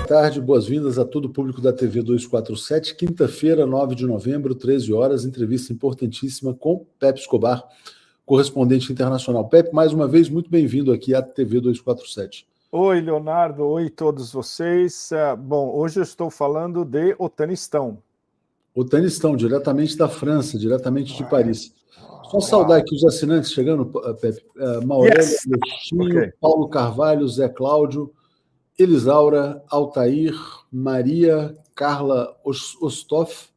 tarde, boas-vindas a todo o público da TV 247. Quinta-feira, 9 de novembro, 13 horas, entrevista importantíssima com Pepe Escobar, correspondente internacional. Pepe, mais uma vez, muito bem-vindo aqui à TV 247. Oi, Leonardo. Oi, todos vocês. Bom, hoje eu estou falando de Otanistão. Otanistão, diretamente da França, diretamente de Paris. Só saudar aqui os assinantes chegando, Pepe. Maurélio, Agostinho, Paulo Carvalho, Zé Cláudio, Elisaura, Altair, Maria, Carla Ostoff,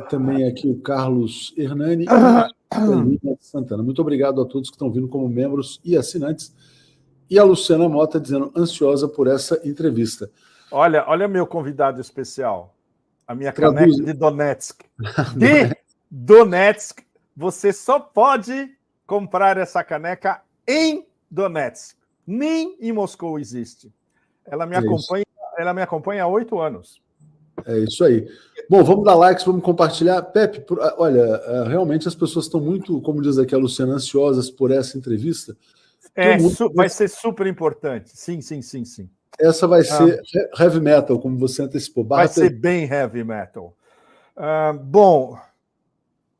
também aqui o Carlos Hernani e Lina Santana. Muito obrigado a todos que estão vindo como membros e assinantes. E a Luciana Mota dizendo ansiosa por essa entrevista. Olha meu convidado especial, a minha caneca de Donetsk. De Donetsk, você só pode comprar essa caneca em Donetsk. Nem em Moscou existe. Ela me acompanha há 8 anos. É isso aí. Bom, vamos dar likes, vamos compartilhar. Pepe, olha, realmente as pessoas estão muito, como diz aqui a Luciana, ansiosas por essa entrevista. Vai ser super importante. Sim. Essa vai ser heavy metal, como você antecipou. Vai ser bem heavy metal. Bom,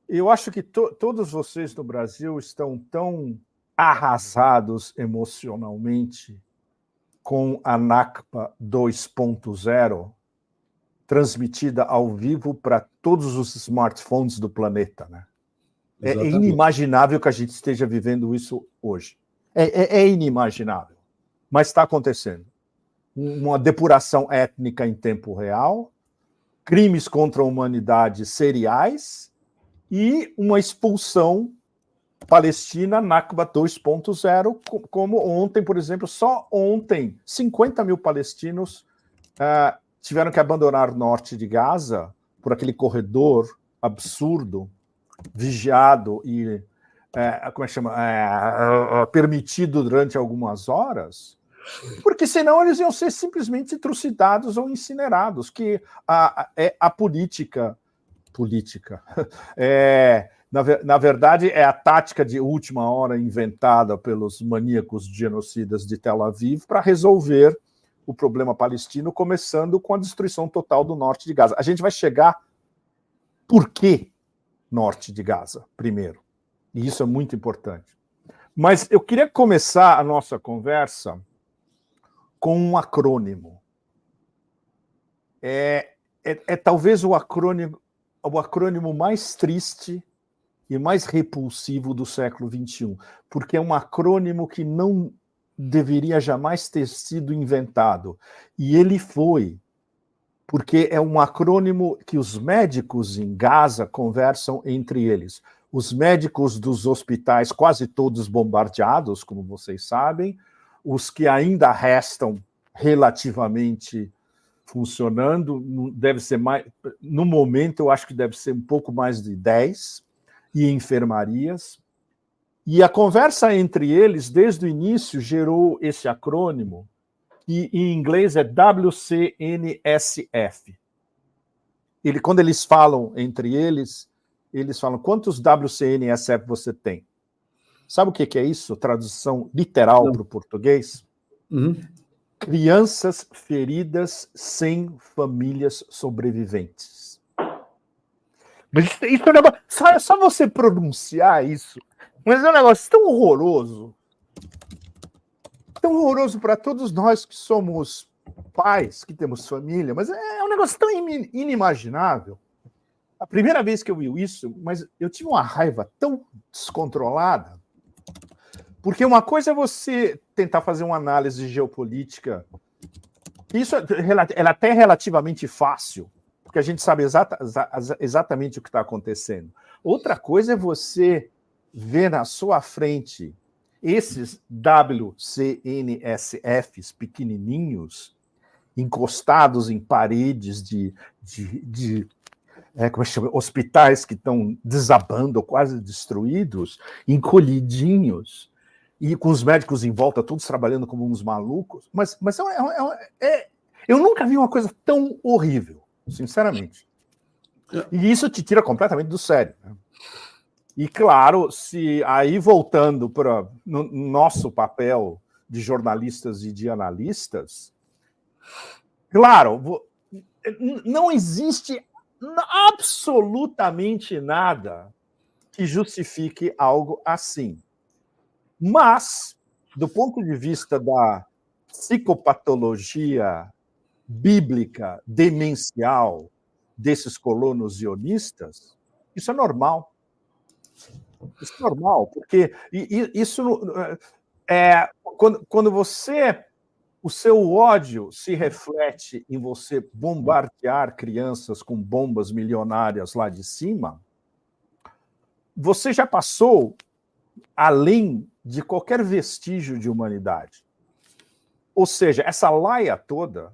eu acho que todos vocês no Brasil estão tão arrasados emocionalmente com a Nakba 2.0 transmitida ao vivo para todos os smartphones do planeta, né? É inimaginável que a gente esteja vivendo isso hoje. É inimaginável, mas está acontecendo. Uma depuração étnica em tempo real, crimes contra a humanidade seriais e uma expulsão Palestina, Nakba 2.0, como ontem, por exemplo, só ontem, 50 mil palestinos tiveram que abandonar o norte de Gaza por aquele corredor absurdo, vigiado e permitido durante algumas horas, porque senão eles iam ser simplesmente trucidados ou incinerados, que a política na verdade, é a tática de última hora inventada pelos maníacos genocidas de Tel Aviv para resolver o problema palestino, começando com a destruição total do norte de Gaza. A gente vai chegar por que norte de Gaza, primeiro. E isso é muito importante. Mas eu queria começar a nossa conversa com um acrônimo. Talvez o acrônimo mais triste e mais repulsivo do século XXI, porque é um acrônimo que não deveria jamais ter sido inventado. E ele foi, porque é um acrônimo que os médicos em Gaza conversam entre eles. Os médicos dos hospitais, quase todos bombardeados, como vocês sabem, os que ainda restam relativamente funcionando, deve ser mais, no momento eu acho que deve ser um pouco mais de 10, e enfermarias. E a conversa entre eles, desde o início, gerou esse acrônimo, que em inglês é WCNSF. Quando eles falam entre eles falam, quantos WCNSF você tem? Sabe o que é isso? Tradução literal para o português? Crianças feridas sem famílias sobreviventes. Mas isso é um negócio, só você pronunciar isso, mas é um negócio tão horroroso para todos nós que somos pais, que temos família, mas é um negócio tão inimaginável. A primeira vez que eu vi isso, mas eu tive uma raiva tão descontrolada, porque uma coisa é você tentar fazer uma análise geopolítica, isso ela até é relativamente fácil, porque a gente sabe exatamente o que está acontecendo. Outra coisa é você ver na sua frente esses WCNSFs pequenininhos, encostados em paredes de hospitais que estão desabando, quase destruídos, encolhidinhos, e com os médicos em volta, todos trabalhando como uns malucos. Mas eu nunca vi uma coisa tão horrível. Sinceramente. E isso te tira completamente do sério. Né? E, claro, se aí voltando para o nosso papel de jornalistas e de analistas, Claro, não existe absolutamente nada que justifique algo assim. Mas, do ponto de vista da psicopatologia bíblica demencial desses colonos zionistas, isso é normal. Isso é normal, porque isso quando você, o seu ódio se reflete em você bombardear crianças com bombas milionárias lá de cima, você já passou além de qualquer vestígio de humanidade. Ou seja, essa laia toda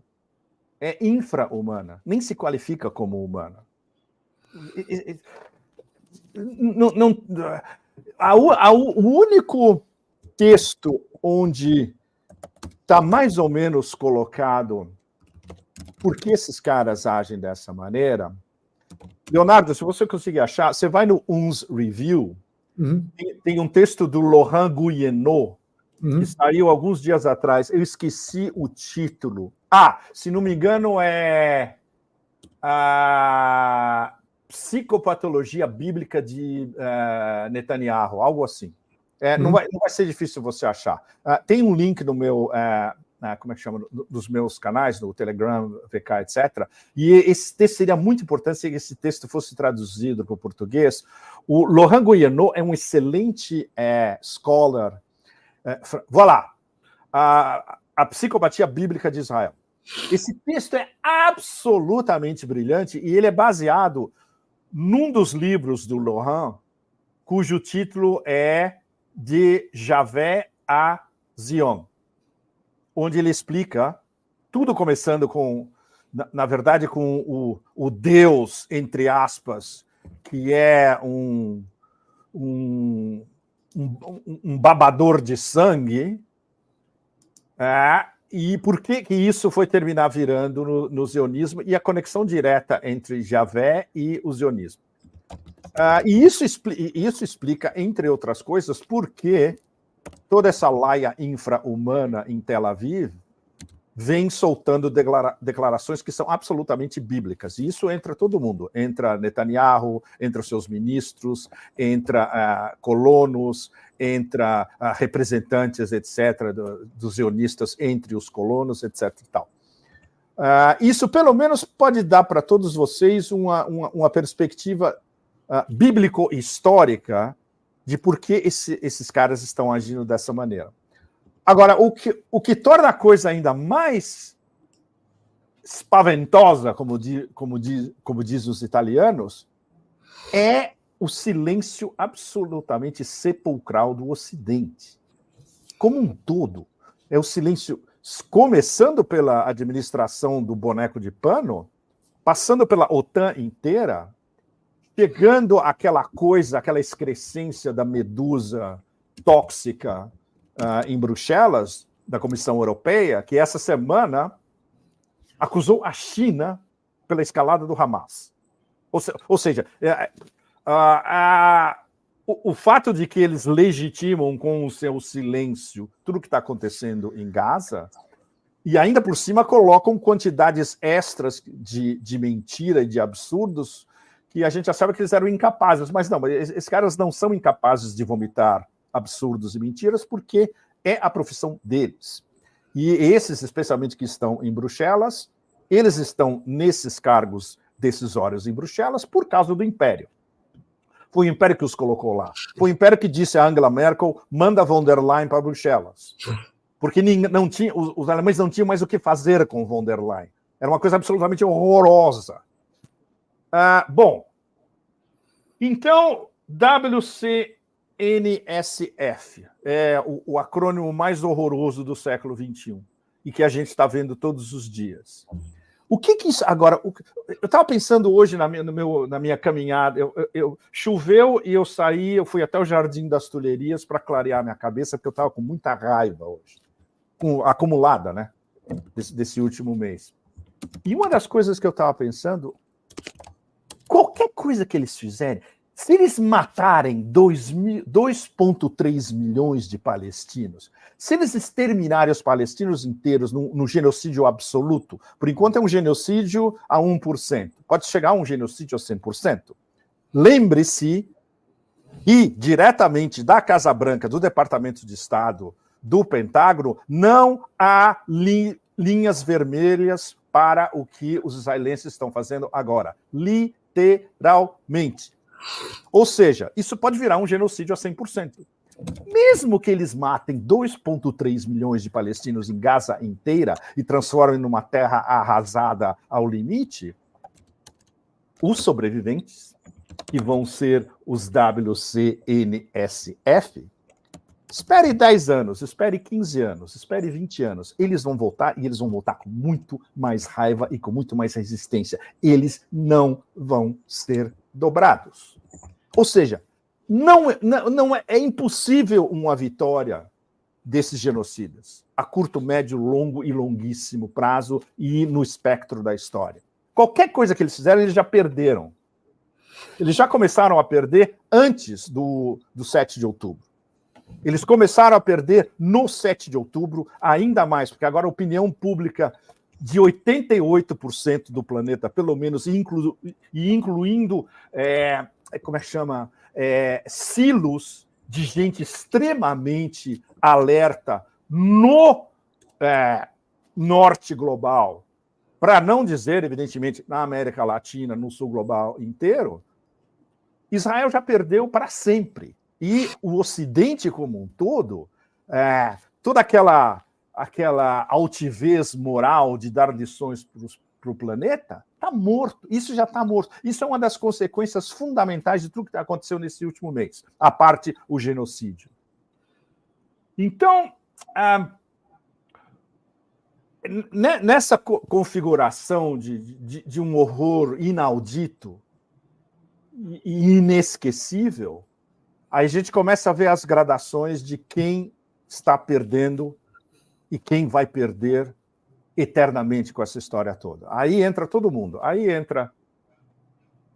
é infra-humana, nem se qualifica como humana. O único texto onde está mais ou menos colocado por que esses caras agem dessa maneira. Leonardo, se você conseguir achar, você vai no UNS Review, tem um texto do Laurent Guyeno, que saiu alguns dias atrás. Eu esqueci o título. Se não me engano, é a psicopatologia bíblica de Netanyahu, algo assim. Não vai ser difícil você achar. Tem um link no meu, como é que chama, dos meus canais, no Telegram, VK, etc. E esse texto seria muito importante se esse texto fosse traduzido para o português. O Laurent Guyeno é um excelente scholar. Voilà, a psicopatia bíblica de Israel. Esse texto é absolutamente brilhante e ele é baseado num dos livros do Laurent, cujo título é De Javé a Zion, onde ele explica, tudo começando com, na verdade, com o Deus, entre aspas, que é um babador de sangue, e por que isso foi terminar virando no zionismo e a conexão direta entre Javé e o zionismo. E isso explica, entre outras coisas, por que toda essa laia infra-humana em Tel Aviv vem soltando declarações que são absolutamente bíblicas. E isso entra todo mundo. Entra Netanyahu, entra os seus ministros, entra colonos, entra representantes, etc., dos zionistas entre os colonos, etc. E tal. Isso, pelo menos, pode dar para todos vocês uma perspectiva bíblico-histórica de por que esses caras estão agindo dessa maneira. Agora, o que torna a coisa ainda mais espaventosa, como diz os italianos, é o silêncio absolutamente sepulcral do Ocidente. Como um todo, é o silêncio, começando pela administração do boneco de pano, passando pela OTAN inteira, chegando àquela coisa, aquela excrescência da medusa tóxica em Bruxelas, da Comissão Europeia, que essa semana acusou a China pela escalada do Hamas. Ou seja, o fato de que eles legitimam com o seu silêncio tudo o que está acontecendo em Gaza, e ainda por cima colocam quantidades extras de mentira e de absurdos que a gente já sabe que eles eram incapazes. Mas não, esses caras não são incapazes de vomitar absurdos e mentiras, porque é a profissão deles. E esses, especialmente que estão em Bruxelas, eles estão nesses cargos decisórios em Bruxelas por causa do Império. Foi o Império que os colocou lá. Foi o Império que disse a Angela Merkel, manda von der Leyen para Bruxelas. Porque os alemães não tinham mais o que fazer com von der Leyen. Era uma coisa absolutamente horrorosa. Bom, então, WCNSF é o acrônimo mais horroroso do século XXI e que a gente está vendo todos os dias. O que isso... Agora, eu estava pensando hoje na minha caminhada, choveu e eu saí, eu fui até o Jardim das Tulherias para clarear minha cabeça, porque eu estava com muita raiva hoje, acumulada, né, desse último mês. E uma das coisas que eu estava pensando, qualquer coisa que eles fizerem, Se eles matarem 2,3 milhões de palestinos, se eles exterminarem os palestinos inteiros no genocídio absoluto, por enquanto é um genocídio a 1%, pode chegar a um genocídio a 100%. Lembre-se que, diretamente da Casa Branca, do Departamento de Estado, do Pentágono, não há linhas vermelhas para o que os israelenses estão fazendo agora. Literalmente. Ou seja, isso pode virar um genocídio a 100%. Mesmo que eles matem 2,3 milhões de palestinos em Gaza inteira e transformem numa terra arrasada ao limite, os sobreviventes, que vão ser os WCNSF, espere 10 anos, espere 15 anos, espere 20 anos. Eles vão voltar e eles vão voltar com muito mais raiva e com muito mais resistência. Eles não vão ser dobrados. Ou seja, é impossível uma vitória desses genocidas a curto, médio, longo e longuíssimo prazo e no espectro da história. Qualquer coisa que eles fizeram, eles já perderam. Eles já começaram a perder antes do 7 de outubro. Eles começaram a perder no 7 de outubro ainda mais, porque agora a opinião pública de 88% do planeta, pelo menos, incluindo como é que chama? Silos de gente extremamente alerta no norte global, para não dizer, evidentemente, na América Latina, no sul global inteiro, Israel já perdeu para sempre. E o Ocidente como um todo, toda aquela altivez moral de dar lições para o planeta, está morto. Isso já está morto. Isso é uma das consequências fundamentais de tudo que aconteceu nesse último mês, a parte o genocídio. Então, nessa configuração de um horror inaudito e inesquecível, aí a gente começa a ver as gradações de quem está perdendo e quem vai perder eternamente com essa história toda. Aí entra todo mundo. Aí entra,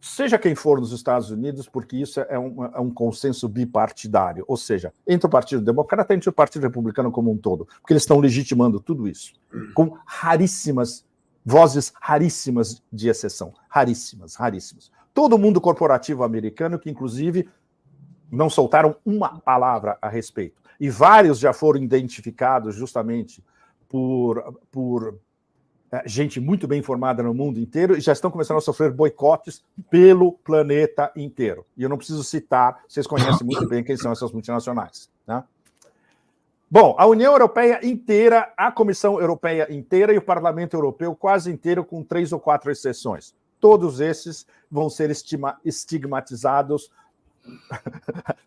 seja quem for nos Estados Unidos, porque isso é um consenso bipartidário, ou seja, entre o Partido Democrata e entre o Partido Republicano como um todo, porque eles estão legitimando tudo isso, com vozes raríssimas de exceção. Raríssimas. Todo mundo corporativo americano, que inclusive não soltaram uma palavra a respeito. E vários já foram identificados justamente por gente muito bem informada no mundo inteiro e já estão começando a sofrer boicotes pelo planeta inteiro. E eu não preciso citar, vocês conhecem muito bem quem são essas multinacionais. Né? Bom, a União Europeia inteira, a Comissão Europeia inteira e o Parlamento Europeu quase inteiro, com 3 ou 4 exceções. Todos esses vão ser estigmatizados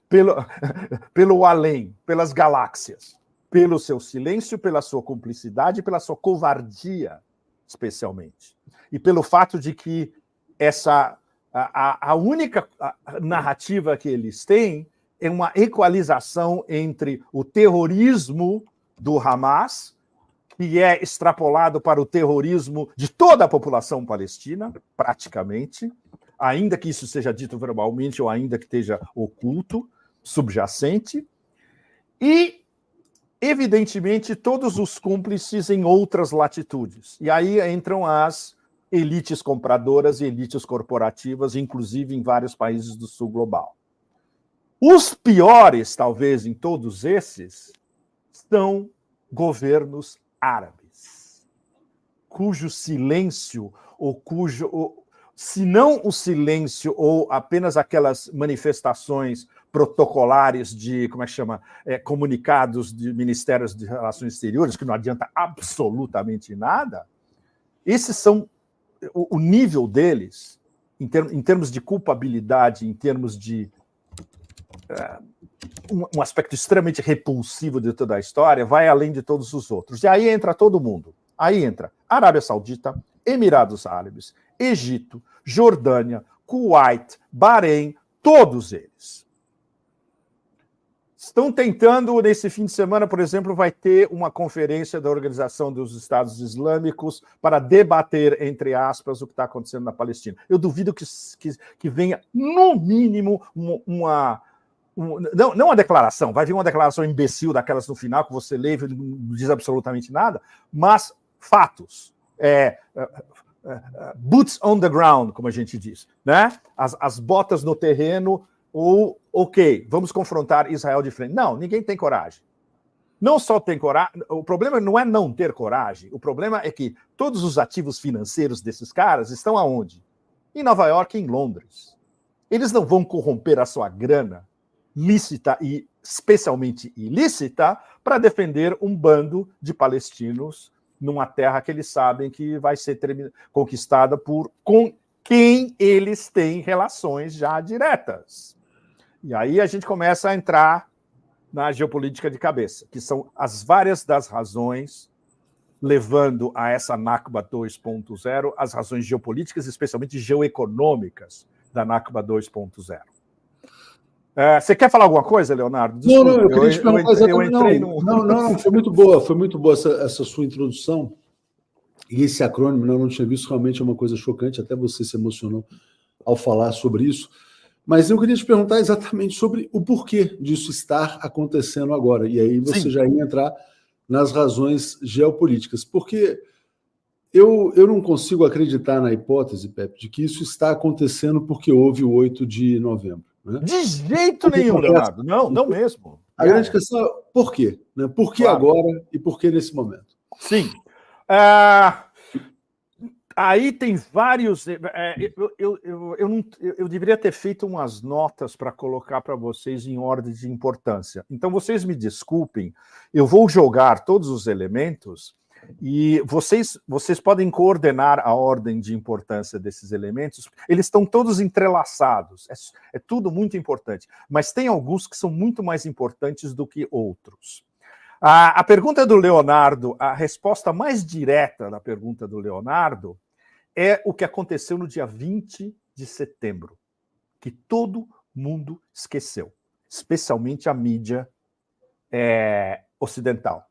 pelo além, pelas galáxias, pelo seu silêncio, pela sua cumplicidade, pela sua covardia, especialmente. E pelo fato de que a única narrativa que eles têm é uma equalização entre o terrorismo do Hamas, que é extrapolado para o terrorismo de toda a população palestina, praticamente, ainda que isso seja dito verbalmente ou ainda que esteja oculto, subjacente, e, evidentemente, todos os cúmplices em outras latitudes. E aí entram as elites compradoras e elites corporativas, inclusive em vários países do sul global. Os piores, talvez, em todos esses, são governos árabes, cujo silêncio, se não o silêncio ou apenas aquelas manifestações protocolares de, comunicados de ministérios de relações exteriores, que não adianta absolutamente nada, esses são o nível deles, em termos de culpabilidade, em termos de um aspecto extremamente repulsivo de toda a história, vai além de todos os outros. E aí entra todo mundo. Aí entra Arábia Saudita, Emirados Árabes, Egito, Jordânia, Kuwait, Bahrein, todos eles. Estão tentando, nesse fim de semana, por exemplo, vai ter uma conferência da Organização dos Estados Islâmicos para debater, entre aspas, o que está acontecendo na Palestina. Eu duvido que venha, no mínimo, não uma declaração, vai vir uma declaração imbecil daquelas no final, que você lê e não diz absolutamente nada, mas fatos. Boots on the ground, como a gente diz, né? As botas no terreno, ou, ok, vamos confrontar Israel de frente. Não, ninguém tem coragem. Não só tem coragem, o problema não é não ter coragem, o problema é que todos os ativos financeiros desses caras estão aonde? Em Nova York e em Londres. Eles não vão corromper a sua grana lícita e especialmente ilícita para defender um bando de palestinos numa terra que eles sabem que vai ser conquistada com quem eles têm relações já diretas. E aí a gente começa a entrar na geopolítica de cabeça, que são as várias das razões levando a essa Nakba 2.0, as razões geopolíticas, especialmente geoeconômicas da Nakba 2.0. Você quer falar alguma coisa, Leonardo? Desculpa, não, eu queria te perguntar exatamente. Não, foi muito boa essa sua introdução. E esse acrônimo, eu não tinha visto, realmente é uma coisa chocante, até você se emocionou ao falar sobre isso. Mas eu queria te perguntar exatamente sobre o porquê disso estar acontecendo agora. E aí você já ia entrar nas razões geopolíticas. Porque eu não consigo acreditar na hipótese, Pepe, de que isso está acontecendo porque houve o 8 de novembro. Né? De jeito nenhum, Leonardo. Não mesmo. A grande questão é por quê? Né? Por que agora e por que nesse momento? Sim. Aí tem vários. Eu deveria ter feito umas notas para colocar para vocês em ordem de importância. Então, vocês me desculpem, eu vou jogar todos os elementos e vocês podem coordenar a ordem de importância desses elementos. Eles estão todos entrelaçados. É tudo muito importante. Mas tem alguns que são muito mais importantes do que outros. A pergunta do Leonardo, a resposta mais direta da pergunta do Leonardo é o que aconteceu no dia 20 de setembro, que todo mundo esqueceu, especialmente a mídia ocidental.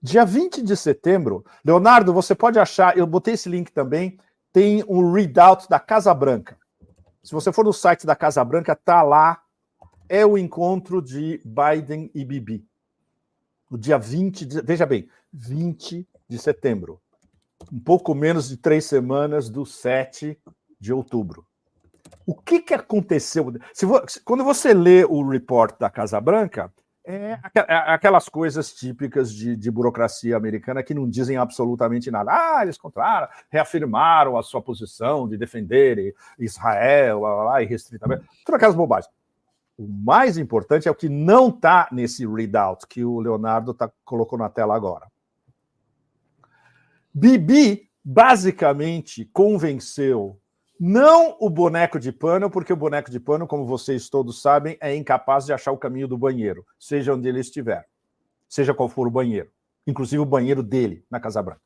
Dia 20 de setembro, Leonardo, você pode achar, eu botei esse link também, tem um readout da Casa Branca. Se você for no site da Casa Branca, está lá, é o encontro de Biden e Bibi. No dia 20, veja bem, 20 de setembro. Um pouco menos de 3 semanas do 7 de outubro. O que aconteceu? Quando você lê o report da Casa Branca, aquelas coisas típicas de burocracia americana que não dizem absolutamente nada. Eles reafirmaram a sua posição de defender Israel irrestritamente. Todas aquelas bobagens. O mais importante é o que não está nesse readout que o Leonardo colocou na tela agora. Bibi basicamente convenceu não o boneco de pano, porque o boneco de pano, como vocês todos sabem, é incapaz de achar o caminho do banheiro, seja onde ele estiver, seja qual for o banheiro, inclusive o banheiro dele, na Casa Branca.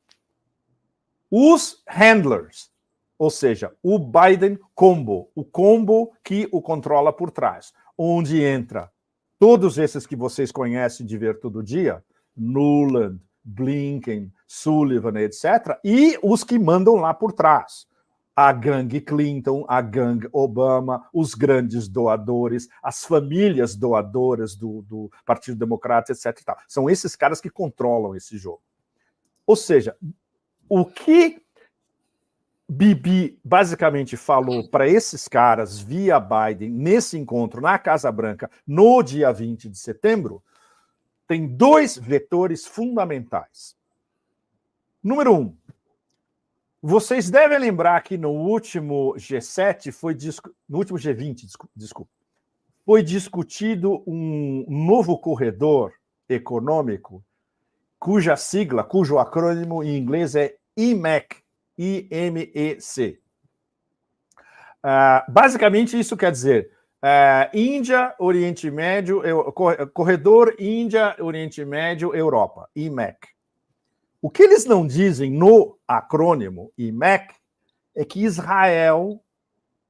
Os handlers, ou seja, o Biden combo, o combo que o controla por trás, onde entra todos esses que vocês conhecem de ver todo dia, Nuland, Blinken, Sullivan, etc., e os que mandam lá por trás. A gangue Clinton, a gangue Obama, os grandes doadores, as famílias doadoras do Partido Democrata, etc. E tal. São esses caras que controlam esse jogo. Ou seja, o que Bibi basicamente falou para esses caras via Biden nesse encontro na Casa Branca no dia 20 de setembro tem 2 vetores fundamentais. Número 1, vocês devem lembrar que no último G7 no último G20, desculpa, foi discutido um novo corredor econômico cujo acrônimo em inglês é IMEC, IMEC. Basicamente isso quer dizer Índia, Oriente Médio, corredor Índia, Oriente Médio, Europa, IMEC. O que eles não dizem no acrônimo IMEC é que Israel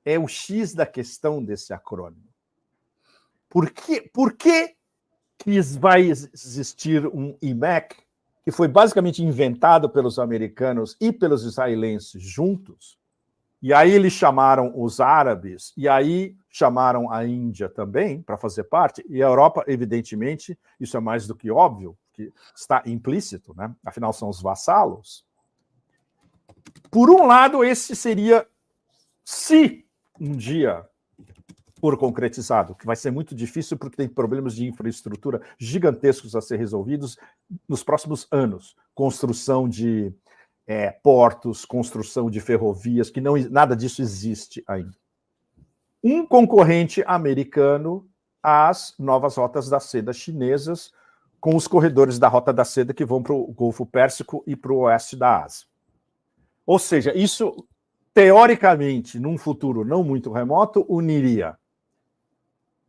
é o X da questão desse acrônimo. Por que que vai existir um IMEC, que foi basicamente inventado pelos americanos e pelos israelenses juntos, e aí eles chamaram os árabes, e aí chamaram a Índia também para fazer parte, e a Europa, evidentemente, isso é mais do que óbvio, que está implícito, né? Afinal são os vassalos. Por um lado, esse seria, se um dia for concretizado, que vai ser muito difícil porque tem problemas de infraestrutura gigantescos a ser resolvidos nos próximos anos. Construção de portos, construção de ferrovias, que nada disso existe ainda. Um concorrente americano às novas rotas da seda chinesas, com os corredores da Rota da Seda que vão para o Golfo Pérsico e para o oeste da Ásia. Ou seja, isso, teoricamente, num futuro não muito remoto, uniria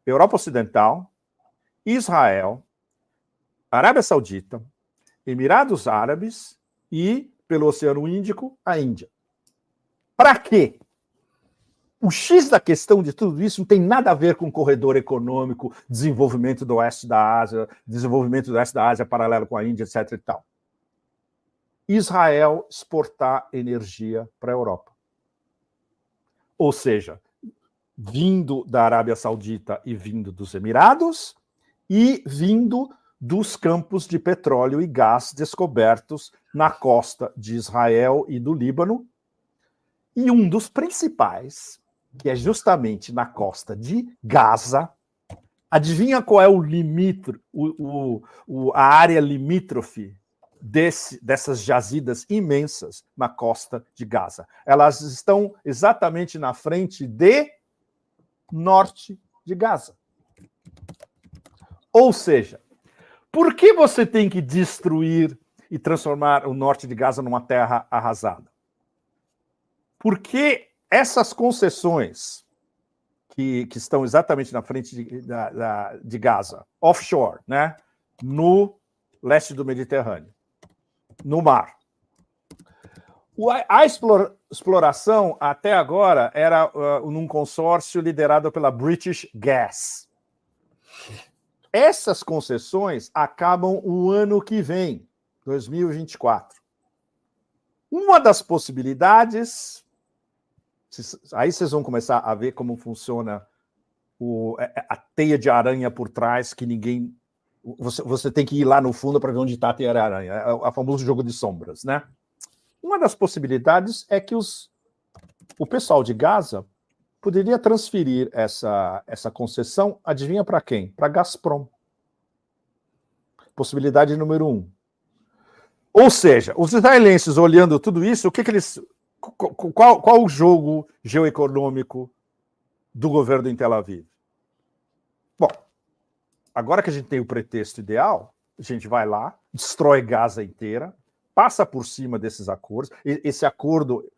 Europa Ocidental, Israel, Arábia Saudita, Emirados Árabes e, pelo Oceano Índico, a Índia. Para quê? O X da questão de tudo isso não tem nada a ver com corredor econômico, desenvolvimento do oeste da Ásia, desenvolvimento do oeste da Ásia paralelo com a Índia, etc. e tal. Israel exportar energia para a Europa. Ou seja, vindo da Arábia Saudita e vindo dos Emirados e vindo dos campos de petróleo e gás descobertos na costa de Israel e do Líbano. E um dos principais, que é justamente na costa de Gaza. Adivinha qual é o limítrofe, a área limítrofe dessas jazidas imensas na costa de Gaza? Elas estão exatamente na frente de norte de Gaza. Ou seja, por que você tem que destruir e transformar o norte de Gaza numa terra arrasada? Porque essas concessões que estão exatamente na frente de Gaza, offshore, né, no leste do Mediterrâneo, no mar. A exploração, até agora, era num consórcio liderado pela British Gas. Essas concessões acabam o ano que vem, 2024. Uma das possibilidades, aí vocês vão começar a ver como funciona a teia de aranha por trás, que ninguém... Você tem que ir lá no fundo para ver onde está a teia de aranha, é o famoso jogo de sombras, né? Uma das possibilidades é que o pessoal de Gaza poderia transferir essa concessão, adivinha para quem? Para a Gazprom. Possibilidade número 1. Ou seja, os israelenses olhando tudo isso, o que eles... Qual o jogo geoeconômico do governo em Tel Aviv? Bom, agora que a gente tem o pretexto ideal, a gente vai lá, destrói Gaza inteira, passa por cima desses acordos. Esse acordo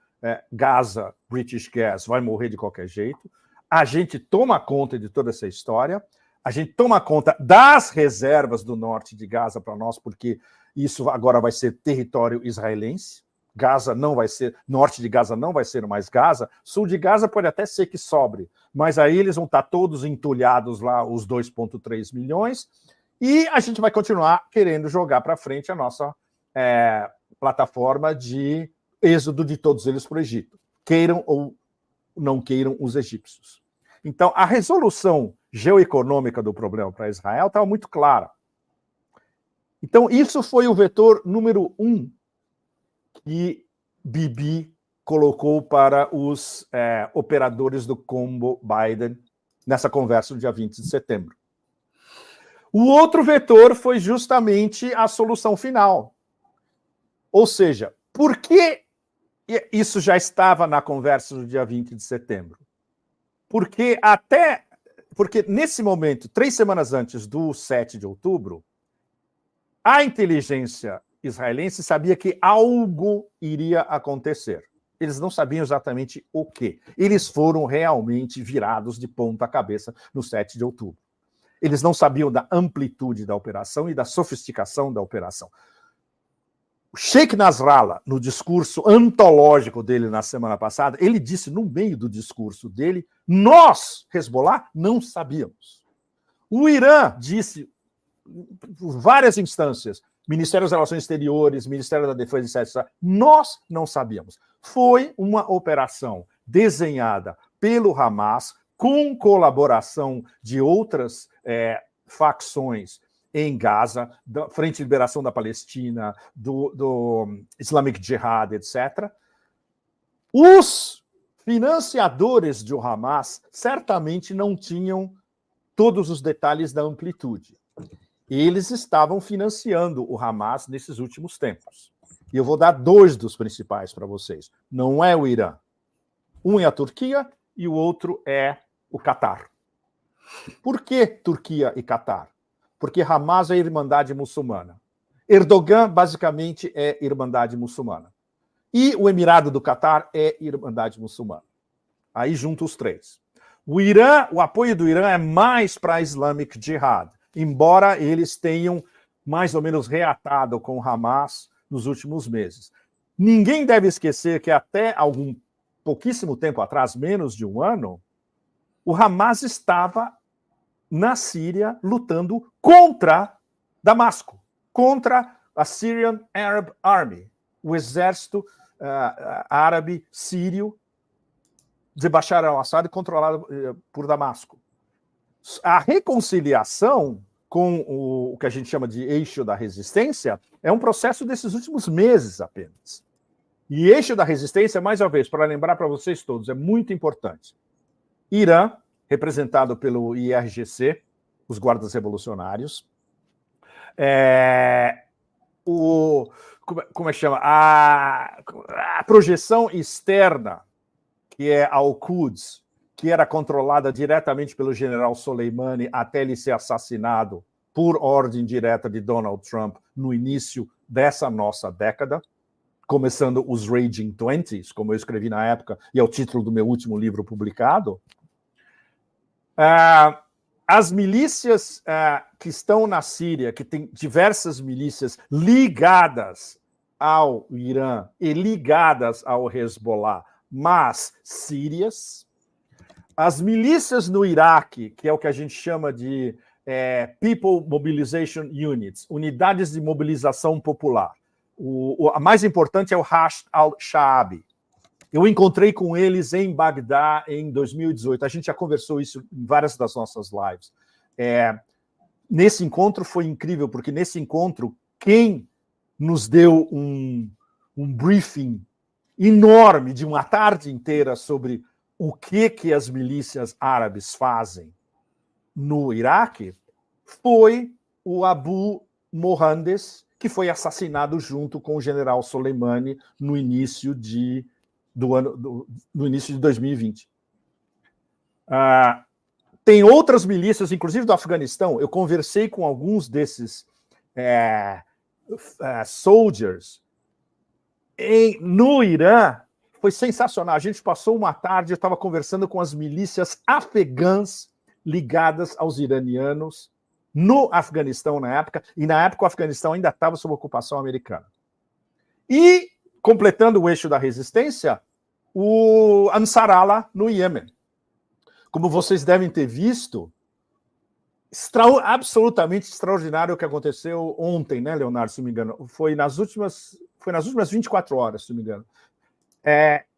Gaza-British Gas vai morrer de qualquer jeito. A gente toma conta de toda essa história, a gente toma conta das reservas do norte de Gaza para nós, porque isso agora vai ser território israelense. Gaza não vai ser, norte de Gaza não vai ser mais Gaza, sul de Gaza pode até ser que sobre, mas aí eles vão estar todos entulhados lá, os 2,3 milhões, e a gente vai continuar querendo jogar para frente a nossa plataforma de êxodo de todos eles para o Egito, queiram ou não queiram os egípcios. Então, a resolução geoeconômica do problema para Israel estava muito clara. Então, isso foi o vetor número 1 que Bibi colocou para os operadores do combo Biden nessa conversa no dia 20 de setembro. O outro vetor foi justamente a solução final. Ou seja, por que isso já estava na conversa no dia 20 de setembro? Porque nesse momento, 3 semanas antes do 7 de outubro, a inteligência israelense sabia que algo iria acontecer. Eles não sabiam exatamente o quê. Eles foram realmente virados de ponta cabeça no 7 de outubro. Eles não sabiam da amplitude da operação e da sofisticação da operação. O Sheikh Nasrallah, no discurso antológico dele na semana passada, ele disse no meio do discurso dele, nós, Hezbollah, não sabíamos. O Irã disse por várias instâncias, Ministério das Relações Exteriores, Ministério da Defesa, etc., nós não sabíamos. Foi uma operação desenhada pelo Hamas, com colaboração de outras facções em Gaza, da Frente de Liberação da Palestina, do Islamic Jihad, etc. Os financiadores do Hamas certamente não tinham todos os detalhes da amplitude. Eles estavam financiando o Hamas nesses últimos tempos. E eu vou dar 2 dos principais para vocês. Não é o Irã. Um é a Turquia e o outro é o Catar. Por que Turquia e Catar? Porque Hamas é Irmandade Muçulmana. Erdogan, basicamente, é Irmandade Muçulmana. E o Emirado do Catar é Irmandade Muçulmana. Aí junta os 3. O Irã, o apoio do Irã é mais para a Islamic Jihad, embora eles tenham mais ou menos reatado com o Hamas nos últimos meses. Ninguém deve esquecer que até pouquíssimo tempo atrás, menos de um ano, o Hamas estava na Síria lutando contra Damasco, contra a Syrian Arab Army, o exército árabe sírio de Bashar al-Assad controlado por Damasco. A reconciliação com o que a gente chama de eixo da resistência é um processo desses últimos meses apenas. E eixo da resistência, mais uma vez, para lembrar para vocês todos, é muito importante. Irã, representado pelo IRGC, os guardas revolucionários. Como é que chama? A projeção externa, que é a Al-Quds, que era controlada diretamente pelo general Soleimani até ele ser assassinado por ordem direta de Donald Trump no início dessa nossa década, começando os Raging Twenties, como eu escrevi na época, e é o título do meu último livro publicado. As milícias que estão na Síria, que tem diversas milícias ligadas ao Irã e ligadas ao Hezbollah, mas sírias. As milícias no Iraque, que é o que a gente chama de People Mobilization Units, unidades de mobilização popular. A mais importante é o Hashd al-Shaabi. Eu encontrei com eles em Bagdá em 2018. A gente já conversou isso em várias das nossas lives. Nesse encontro foi incrível, porque nesse encontro, quem nos deu um briefing enorme de uma tarde inteira sobre o que as milícias árabes fazem no Iraque foi o Abu Mohandes, que foi assassinado junto com o general Soleimani no início de 2020. Tem outras milícias, inclusive do Afeganistão. Eu conversei com alguns desses soldiers no Irã. Foi sensacional. A gente passou uma tarde, eu estava conversando com as milícias afegãs ligadas aos iranianos no Afeganistão na época, e na época o Afeganistão ainda estava sob ocupação americana. E, completando o eixo da resistência, o Ansar Allah no Iêmen. Como vocês devem ter visto, absolutamente extraordinário o que aconteceu ontem, né, Leonardo, se não me engano. Foi nas últimas 24 horas, se não me engano.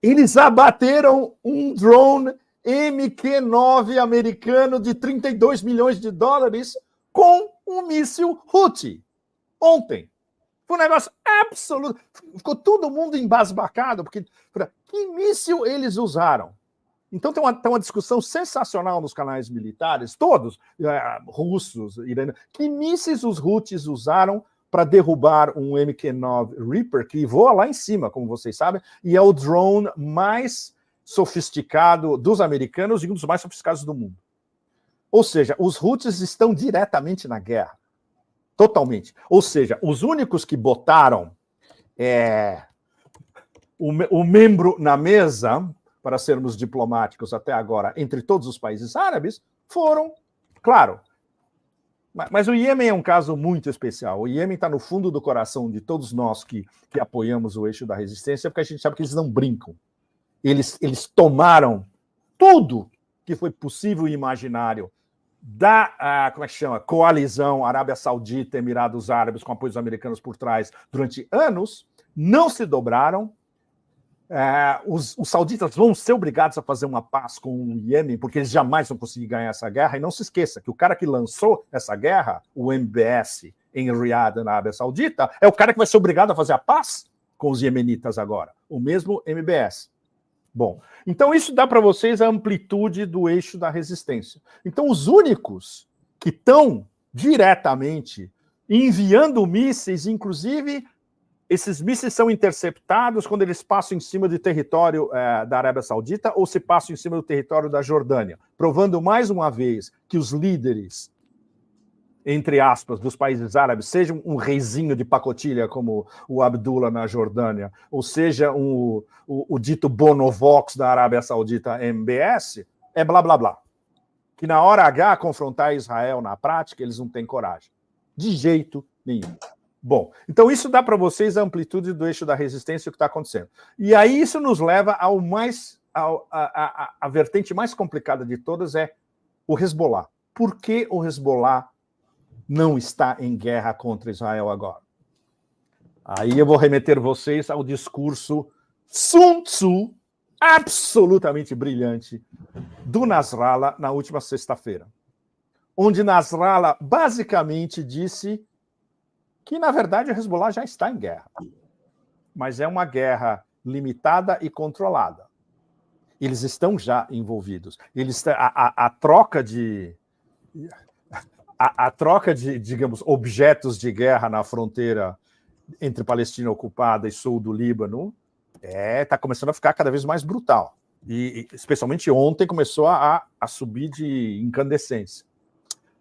Eles abateram um drone MQ-9 americano de 32 milhões de dólares com um míssil Houthi. Ontem. Foi um negócio absoluto. Ficou todo mundo embasbacado, porque que míssil eles usaram? Então tem uma discussão sensacional nos canais militares, todos, russos, iranianos, que mísseis os Houthis usaram para derrubar um MQ-9 Reaper, que voa lá em cima, como vocês sabem, e é o drone mais sofisticado dos americanos e um dos mais sofisticados do mundo. Ou seja, os Houthis estão diretamente na guerra. Totalmente. Ou seja, os únicos que botaram o membro na mesa, para sermos diplomáticos até agora, entre todos os países árabes, foram, claro. Mas o Iêmen é um caso muito especial. O Iêmen está no fundo do coração de todos nós que apoiamos o eixo da resistência, porque a gente sabe que eles não brincam. Eles tomaram tudo que foi possível e imaginário da como é que chama? Coalizão Arábia Saudita, Emirados Árabes, com apoio dos americanos por trás, durante anos, não se dobraram. Os sauditas vão ser obrigados a fazer uma paz com o Iêmen, porque eles jamais vão conseguir ganhar essa guerra. E não se esqueça que o cara que lançou essa guerra, o MBS, em Riad, na Arábia Saudita, é o cara que vai ser obrigado a fazer a paz com os iemenitas agora. O mesmo MBS. Bom, então isso dá para vocês a amplitude do eixo da resistência. Então, os únicos que estão diretamente enviando mísseis, inclusive, esses mísseis são interceptados quando eles passam em cima do território da Arábia Saudita ou se passam em cima do território da Jordânia, provando mais uma vez que os líderes, entre aspas, dos países árabes, seja um reizinho de pacotilha como o Abdullah na Jordânia, ou seja o dito Bonovox da Arábia Saudita, MBS, é blá, blá, blá. Que na hora H, confrontar Israel na prática, eles não têm coragem. De jeito nenhum. Bom, então isso dá para vocês a amplitude do eixo da resistência, o que está acontecendo. E aí isso nos leva ao a vertente mais complicada de todas, é o Hezbollah. Por que o Hezbollah não está em guerra contra Israel agora? Aí eu vou remeter vocês ao discurso Sun Tzu, absolutamente brilhante, do Nasrallah na última sexta-feira, onde Nasrallah basicamente disse que, na verdade, o Hezbollah já está em guerra, mas é uma guerra limitada e controlada. Eles estão já envolvidos. A troca de, digamos, objetos de guerra na fronteira entre Palestina ocupada e sul do Líbano está começando a ficar cada vez mais brutal. E especialmente ontem começou a subir de incandescência.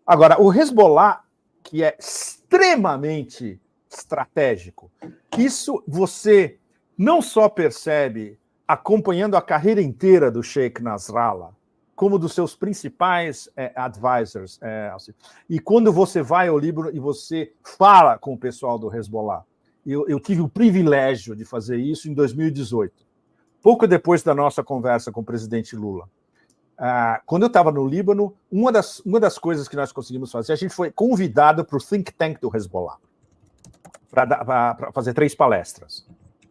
Agora, o Hezbollah, que é extremamente estratégico, isso você não só percebe acompanhando a carreira inteira do Sheikh Nasrallah, como dos seus principais advisors. E quando você vai ao Líbano e você fala com o pessoal do Hezbollah, eu tive o privilégio de fazer isso em 2018, pouco depois da nossa conversa com o presidente Lula. Quando eu estava no Líbano, uma das coisas que nós conseguimos fazer, a gente foi convidado para o think tank do Hezbollah para fazer 3 palestras.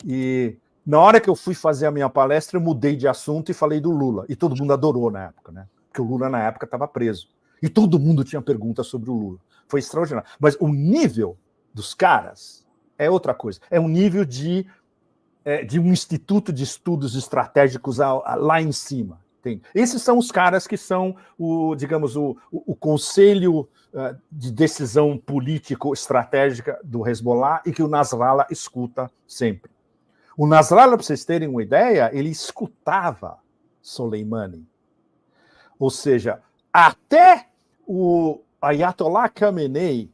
E na hora que eu fui fazer a minha palestra, eu mudei de assunto e falei do Lula. E todo mundo adorou na época, né? Porque o Lula, na época, estava preso. E todo mundo tinha perguntas sobre o Lula. Foi extraordinário. Mas o nível dos caras é outra coisa. É um nível de um instituto de estudos estratégicos lá em cima. Esses são os caras que são, digamos, o conselho de decisão político-estratégica do Hezbollah e que o Nasrallah escuta sempre. O Nasrallah, para vocês terem uma ideia, ele escutava Soleimani. Ou seja, até o Ayatollah Khamenei,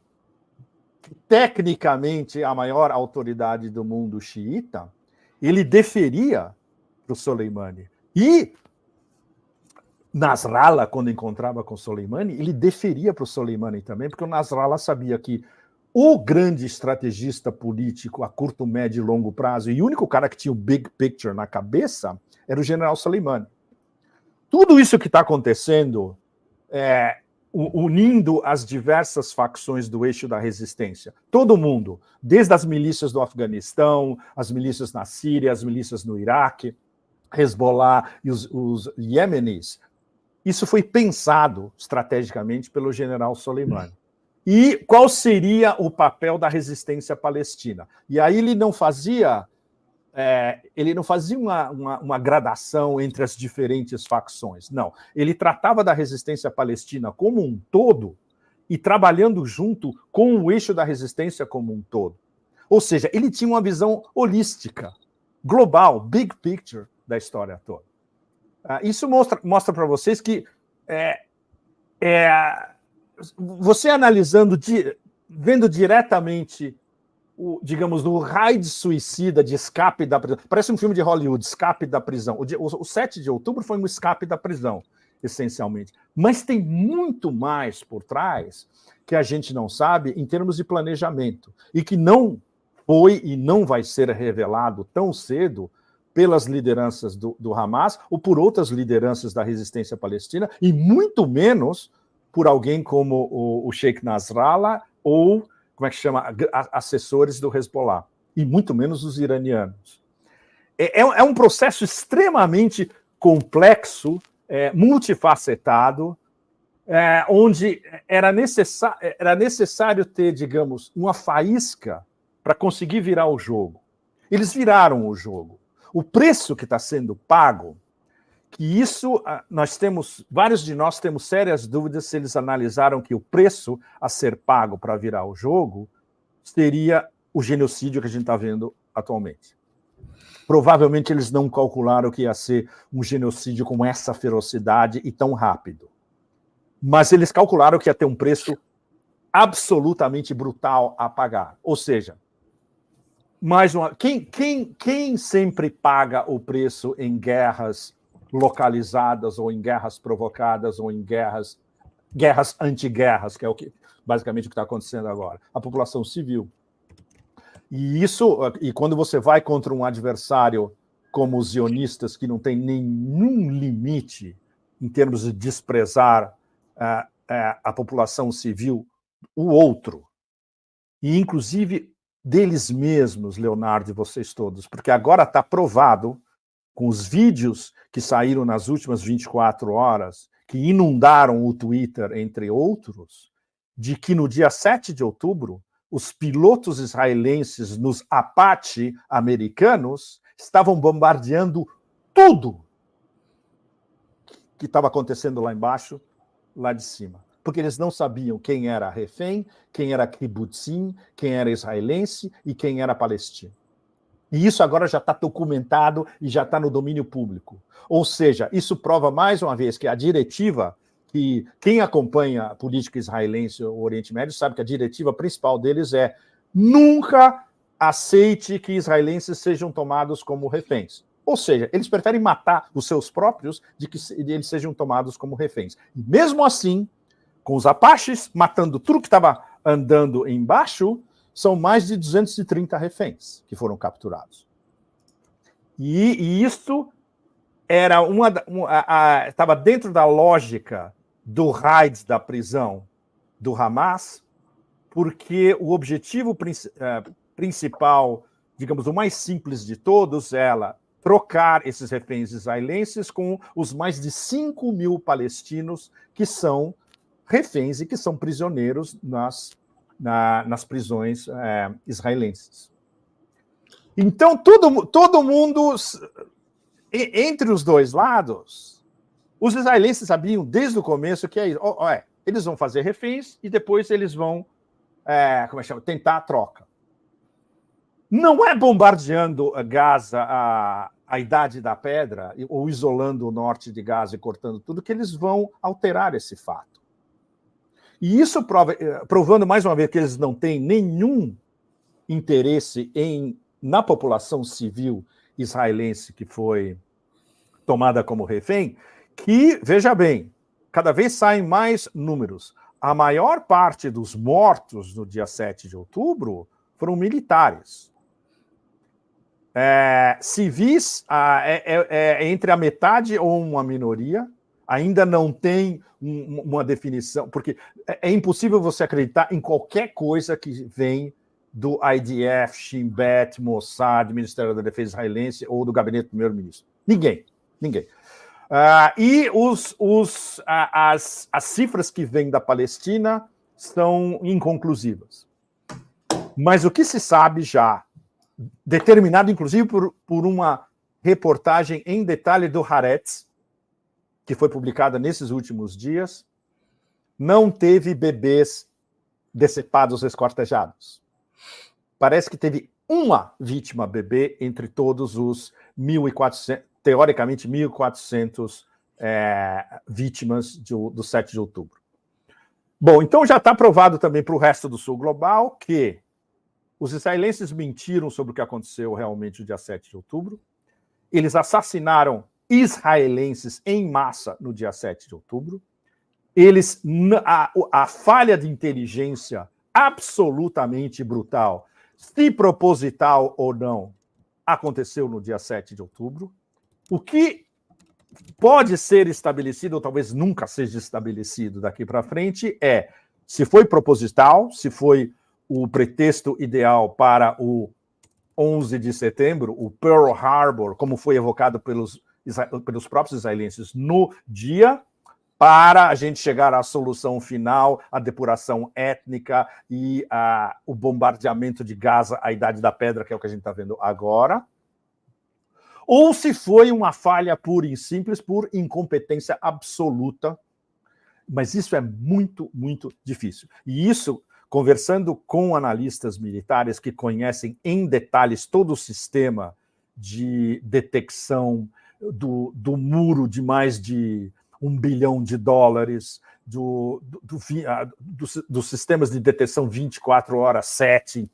que tecnicamente é a maior autoridade do mundo xiita, ele deferia para o Soleimani. E Nasrallah, quando encontrava com Soleimani, ele deferia para o Soleimani também, porque o Nasrallah sabia que o grande estrategista político a curto, médio e longo prazo, e o único cara que tinha o big picture na cabeça, era o general Soleimani. Tudo isso que está acontecendo, unindo as diversas facções do eixo da resistência, todo mundo, desde as milícias do Afeganistão, as milícias na Síria, as milícias no Iraque, Hezbollah e os iemenis, isso foi pensado estrategicamente pelo general Soleimani. E qual seria o papel da resistência palestina? E aí ele não fazia uma gradação entre as diferentes facções. Não, ele tratava da resistência palestina como um todo e trabalhando junto com o eixo da resistência como um todo. Ou seja, ele tinha uma visão holística, global, big picture da história toda. Isso mostra para vocês que você analisando, vendo diretamente digamos, o raid suicida de escape da prisão. Parece um filme de Hollywood, escape da prisão. O 7 de outubro foi um escape da prisão, essencialmente. Mas tem muito mais por trás que a gente não sabe em termos de planejamento e que não foi e não vai ser revelado tão cedo pelas lideranças do Hamas ou por outras lideranças da resistência palestina e muito menos por alguém como o Sheikh Nasrallah ou, como é que chama, assessores do Hezbollah, e muito menos os iranianos. É um processo extremamente complexo, multifacetado, onde era necessário ter, digamos, uma faísca para conseguir virar o jogo. Eles viraram o jogo. O preço que está sendo pago, que isso, vários de nós temos sérias dúvidas se eles analisaram que o preço a ser pago para virar o jogo seria o genocídio que a gente está vendo atualmente. Provavelmente eles não calcularam que ia ser um genocídio com essa ferocidade e tão rápido. Mas eles calcularam que ia ter um preço absolutamente brutal a pagar. Ou seja, quem sempre paga o preço em guerras localizadas ou em guerras provocadas ou em guerras antiguerras, que é basicamente o que está acontecendo agora? A população civil. E quando você vai contra um adversário como os zionistas, que não tem nenhum limite em termos de desprezar a população civil, o outro, e inclusive deles mesmos, Leonardo e vocês todos, porque agora está provado, com os vídeos que saíram nas últimas 24 horas, que inundaram o Twitter, entre outros, de que no dia 7 de outubro, os pilotos israelenses nos Apache americanos estavam bombardeando tudo que estava acontecendo lá embaixo, lá de cima. Porque eles não sabiam quem era refém, quem era kibbutzim, quem era israelense e quem era palestino. E isso agora já está documentado e já está no domínio público. Ou seja, isso prova mais uma vez que a diretiva, que quem acompanha a política israelense ou o Oriente Médio sabe que a diretiva principal deles é nunca aceite que israelenses sejam tomados como reféns. Ou seja, eles preferem matar os seus próprios de que eles sejam tomados como reféns. E mesmo assim, com os Apaches matando tudo que estava andando embaixo, são mais de 230 reféns que foram capturados. E isso era estava dentro da lógica do raid da prisão do Hamas, porque o objetivo principal, digamos, o mais simples de todos, era trocar esses reféns israelenses com os mais de 5 mil palestinos que são reféns e que são prisioneiros nas prisões israelenses. Então, todo mundo, entre os dois lados, os israelenses sabiam desde o começo que eles vão fazer reféns e depois eles vão tentar a troca. Não é bombardeando Gaza a Idade da Pedra ou isolando o norte de Gaza e cortando tudo que eles vão alterar esse fato. E isso provando mais uma vez que eles não têm nenhum interesse na população civil israelense que foi tomada como refém, que, veja bem, cada vez saem mais números. A maior parte dos mortos no dia 7 de outubro foram militares. Civis entre a metade ou uma minoria. Ainda não tem uma definição, porque é impossível você acreditar em qualquer coisa que vem do IDF, Shin Bet, Mossad, Ministério da Defesa israelense ou do gabinete do primeiro-ministro. Ninguém. E as cifras que vêm da Palestina são inconclusivas. Mas o que se sabe já, determinado inclusive por uma reportagem em detalhe do Haaretz, que foi publicada nesses últimos dias, não teve bebês decepados, esquartejados. Parece que teve uma vítima bebê entre todos os 1.400, teoricamente 1.400 vítimas do 7 de outubro. Bom, então já está provado também para o resto do sul global que os israelenses mentiram sobre o que aconteceu realmente no dia 7 de outubro. Eles assassinaram israelenses em massa no dia 7 de outubro. A falha de inteligência absolutamente brutal, se proposital ou não, aconteceu no dia 7 de outubro. O que pode ser estabelecido, ou talvez nunca seja estabelecido daqui para frente, é se foi proposital, se foi o pretexto ideal para o 11 de setembro, o Pearl Harbor, como foi evocado pelos próprios israelenses no dia, para a gente chegar à solução final, a depuração étnica e o bombardeamento de Gaza, a Idade da Pedra, que é o que a gente está vendo agora, ou se foi uma falha pura e simples por incompetência absoluta, mas isso é muito, muito difícil. E isso, conversando com analistas militares que conhecem em detalhes todo o sistema de detecção do muro de mais de $1 bilhão, dos sistemas de detecção 24/7,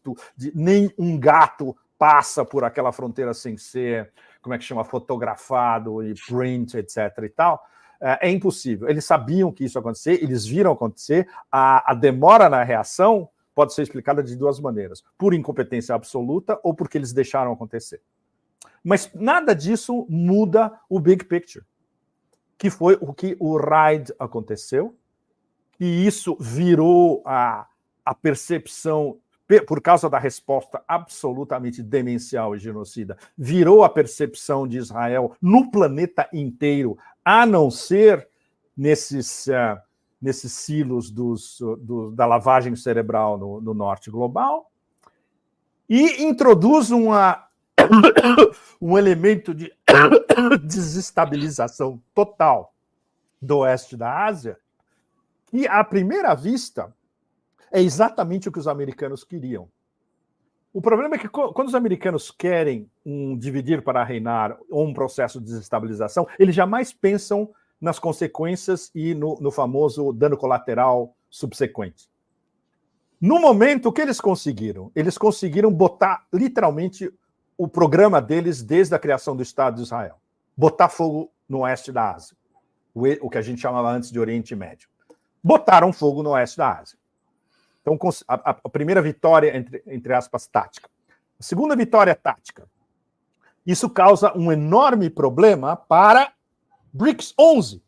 nem um gato passa por aquela fronteira sem ser, como é que chama, fotografado e print, etc. e tal, é impossível. Eles sabiam que isso ia acontecer, eles viram acontecer, a demora na reação pode ser explicada de duas maneiras, por incompetência absoluta ou porque eles deixaram acontecer. Mas nada disso muda o big picture, que foi o que o raid aconteceu, e isso virou a percepção, por causa da resposta absolutamente demencial e genocida, virou a percepção de Israel no planeta inteiro, a não ser nesses silos da lavagem cerebral no norte global, e introduz um elemento de desestabilização total do oeste da Ásia, que, à primeira vista, é exatamente o que os americanos queriam. O problema é que, quando os americanos querem dividir para reinar ou um processo de desestabilização, eles jamais pensam nas consequências e no famoso dano colateral subsequente. No momento, o que eles conseguiram? Eles conseguiram botar, literalmente, o programa deles desde a criação do Estado de Israel. Botar fogo no oeste da Ásia. O que a gente chamava antes de Oriente Médio. Botaram fogo no oeste da Ásia. Então, a primeira vitória, entre aspas, tática. A segunda vitória tática. Isso causa um enorme problema para BRICS 11.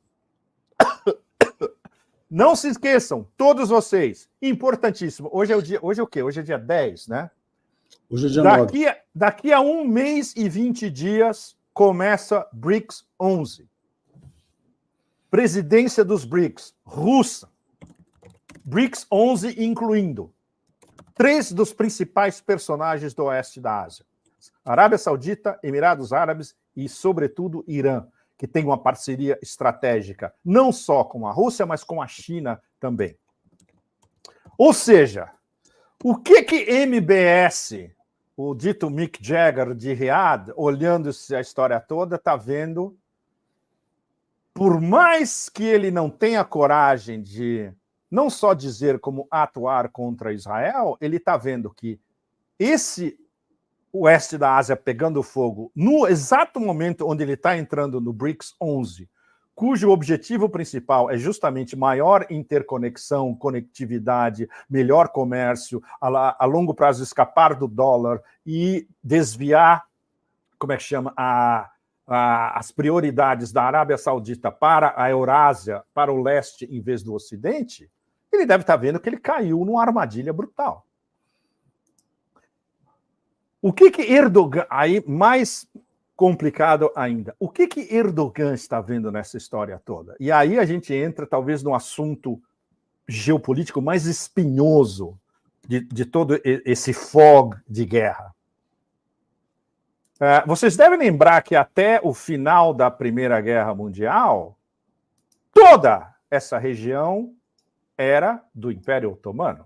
Não se esqueçam, todos vocês, importantíssimo. Hoje é o quê? Hoje é dia 10, né? Hoje é dia 9. Daqui a 1 mês e 20 dias começa BRICS 11. Presidência dos BRICS, russa. BRICS 11 incluindo 3 dos principais personagens do oeste da Ásia. Arábia Saudita, Emirados Árabes e, sobretudo, Irã, que tem uma parceria estratégica, não só com a Rússia, mas com a China também. Ou seja, o que MBS, o dito Mick Jagger de Riad, olhando a história toda, está vendo? Por mais que ele não tenha coragem de não só dizer como atuar contra Israel, ele está vendo que esse oeste da Ásia pegando fogo no exato momento onde ele está entrando no BRICS 11, cujo objetivo principal é justamente maior interconexão, conectividade, melhor comércio, a longo prazo escapar do dólar e desviar, como é que chama, as prioridades da Arábia Saudita para a Eurásia, para o leste em vez do Ocidente, ele deve estar vendo que ele caiu numa armadilha brutal. O que Erdogan, aí mais complicado ainda, o que Erdogan está vendo nessa história toda? E aí a gente entra talvez no assunto geopolítico mais espinhoso de todo esse fog de guerra. Vocês devem lembrar que até o final da Primeira Guerra Mundial, toda essa região era do Império Otomano.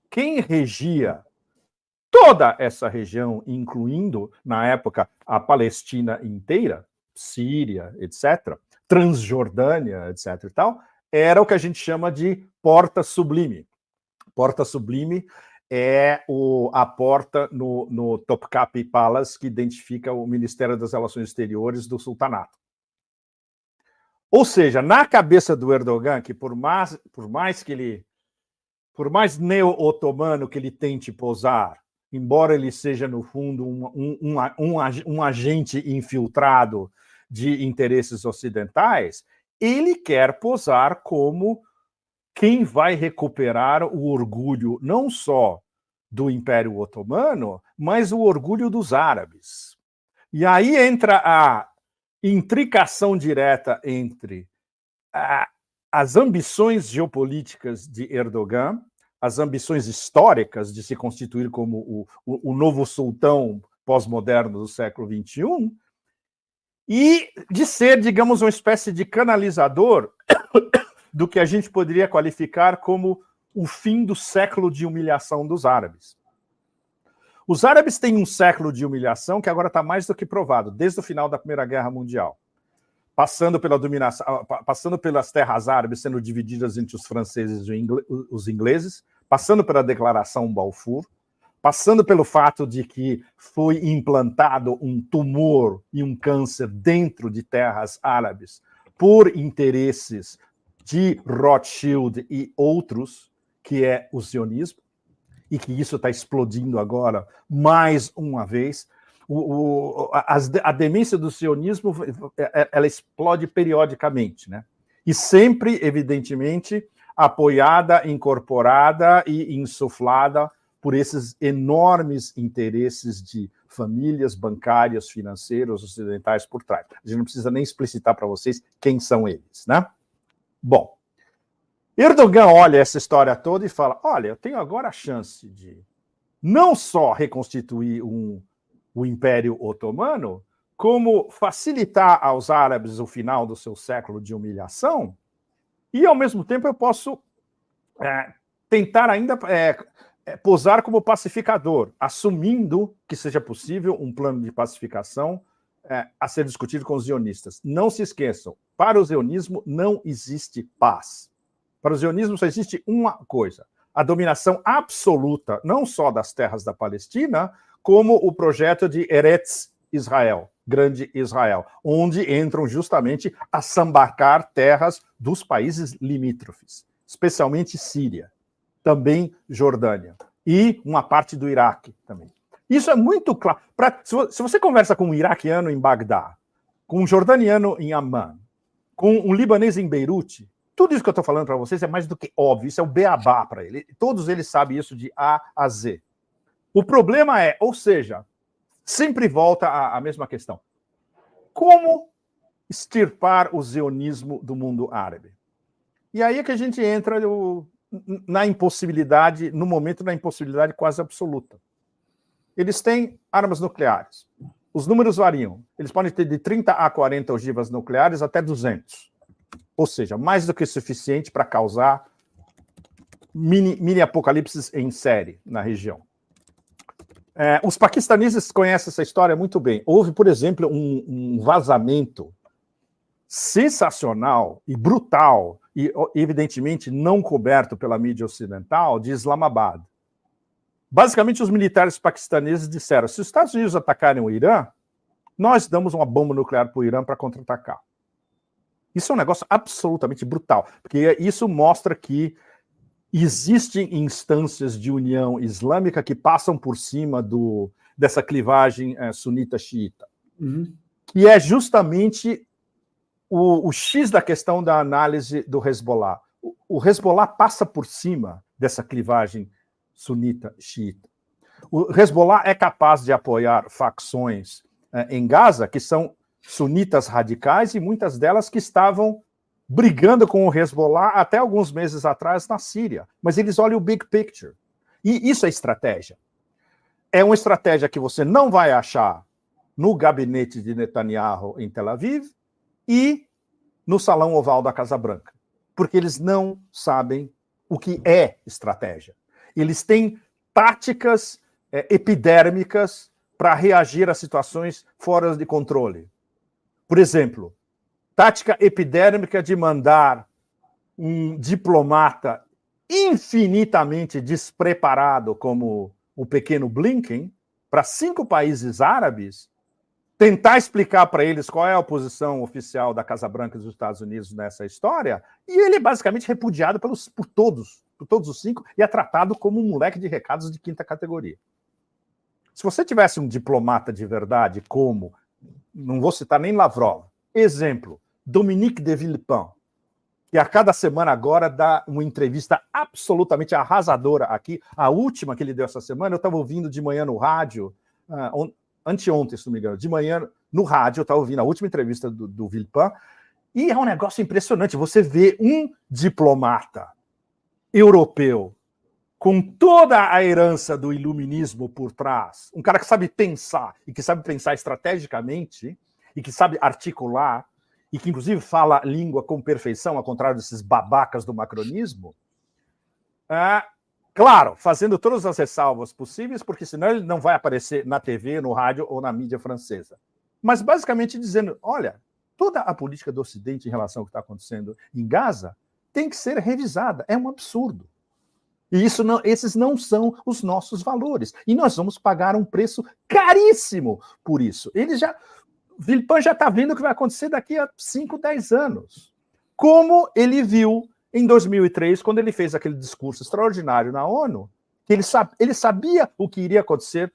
Quem regia toda essa região, incluindo, na época, a Palestina inteira, Síria, etc., Transjordânia, etc. e tal, era o que a gente chama de Porta Sublime. Porta Sublime é a porta no Topkapi Palace que identifica o Ministério das Relações Exteriores do Sultanato. Ou seja, na cabeça do Erdogan, que por mais neo-otomano que ele tente posar, embora ele seja, no fundo, um agente infiltrado de interesses ocidentais, ele quer posar como quem vai recuperar o orgulho não só do Império Otomano, mas o orgulho dos árabes. E aí entra a intricação direta entre as ambições geopolíticas de Erdogan, as ambições históricas de se constituir como o novo sultão pós-moderno do século XXI, e de ser, digamos, uma espécie de canalizador do que a gente poderia qualificar como o fim do século de humilhação dos árabes. Os árabes têm um século de humilhação que agora está mais do que provado, desde o final da Primeira Guerra Mundial. Passando pela dominação, passando pelas terras árabes sendo divididas entre os franceses e os ingleses, passando pela Declaração Balfour, passando pelo fato de que foi implantado um tumor e um câncer dentro de terras árabes por interesses de Rothschild e outros, que é o sionismo, e que isso está explodindo agora mais uma vez. A demência do sionismo, ela explode periodicamente, né? E sempre, evidentemente, apoiada, incorporada e insuflada por esses enormes interesses de famílias bancárias, financeiras, ocidentais por trás. A gente não precisa nem explicitar para vocês quem são eles, né? Bom, Erdogan olha essa história toda e fala, olha, eu tenho agora a chance de não só reconstituir o Império Otomano, como facilitar aos árabes o final do seu século de humilhação, e, ao mesmo tempo, eu posso tentar ainda posar como pacificador, assumindo que seja possível um plano de pacificação a ser discutido com os zionistas. Não se esqueçam, para o zionismo não existe paz. Para o zionismo só existe uma coisa, a dominação absoluta, não só das terras da Palestina, como o projeto de Eretz Israel, Grande Israel, onde entram justamente a sambarcar terras dos países limítrofes, especialmente Síria, também Jordânia, e uma parte do Iraque também. Isso é muito claro. Se você conversa com um iraquiano em Bagdá, com um jordaniano em Amman, com um libanês em Beirute, tudo isso que eu estou falando para vocês é mais do que óbvio, isso é o beabá para ele. Todos eles sabem isso de A a Z. O problema é, ou seja, sempre volta à mesma questão. Como extirpar o zionismo do mundo árabe? E aí é que a gente entra na impossibilidade, no momento da impossibilidade quase absoluta. Eles têm armas nucleares. Os números variam. Eles podem ter de 30 a 40 ogivas nucleares até 200. Ou seja, mais do que suficiente para causar mini apocalipses em série na região. Os paquistaneses conhecem essa história muito bem. Houve, por exemplo, um vazamento sensacional e brutal, e evidentemente não coberto pela mídia ocidental, de Islamabad. Basicamente, os militares paquistaneses disseram, se os Estados Unidos atacarem o Irã, nós damos uma bomba nuclear para o Irã para contra-atacar. Isso é um negócio absolutamente brutal, porque isso mostra que existem instâncias de união islâmica que passam por cima dessa clivagem sunita-xiita. Uhum. E é justamente o X da questão da análise do Hezbollah. O Hezbollah passa por cima dessa clivagem sunita-xiita. O Hezbollah é capaz de apoiar facções em Gaza que são sunitas radicais e muitas delas que estavam brigando com o Hezbollah até alguns meses atrás na Síria. Mas eles olham o big picture. E isso é estratégia. É uma estratégia que você não vai achar no gabinete de Netanyahu em Tel Aviv e no Salão Oval da Casa Branca. Porque eles não sabem o que é estratégia. Eles têm táticas epidérmicas para reagir a situações fora de controle. Por exemplo, tática epidérmica de mandar um diplomata infinitamente despreparado como o pequeno Blinken para 5 países árabes, tentar explicar para eles qual é a posição oficial da Casa Branca dos Estados Unidos nessa história, e ele é basicamente repudiado por todos os 5, e é tratado como um moleque de recados de 5ª categoria. Se você tivesse um diplomata de verdade como, não vou citar nem Lavrov, Exemplo, Dominique de Villepin, que a cada semana agora dá uma entrevista absolutamente arrasadora aqui. A última que ele deu essa semana, eu estava ouvindo de manhã no rádio, anteontem, se não me engano, de manhã no rádio, eu estava ouvindo a última entrevista do Villepin, e é um negócio impressionante. Você vê um diplomata europeu com toda a herança do iluminismo por trás, um cara que sabe pensar, e que sabe pensar estrategicamente, e que sabe articular, e que inclusive fala língua com perfeição, ao contrário desses babacas do macronismo, claro, fazendo todas as ressalvas possíveis, porque senão ele não vai aparecer na TV, no rádio ou na mídia francesa. Mas basicamente dizendo, olha, toda a política do Ocidente em relação ao que está acontecendo em Gaza tem que ser revisada. É um absurdo. E esses não são os nossos valores. E nós vamos pagar um preço caríssimo por isso. Villepin já está vendo o que vai acontecer daqui a 5, 10 anos. Como ele viu em 2003, quando ele fez aquele discurso extraordinário na ONU, que ele sabia o que iria acontecer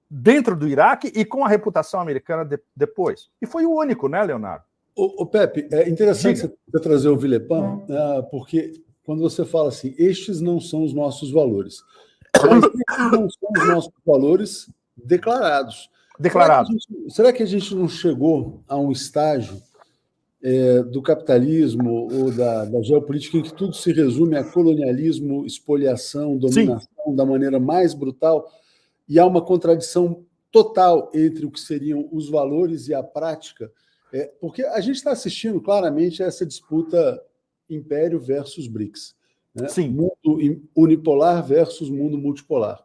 dentro do Iraque e com a reputação americana depois. E foi o único, né, Leonardo? O Pepe, é interessante você trazer o Villepin, porque quando você fala assim, estes não são os nossos valores. Mas estes não são os nossos valores declarados. Será que a gente não chegou a um estágio do capitalismo ou da geopolítica em que tudo se resume a colonialismo, espoliação, dominação da maneira mais brutal, e há uma contradição total entre o que seriam os valores e a prática? Porque a gente está assistindo claramente a essa disputa império versus BRICS, né? Mundo unipolar versus mundo multipolar.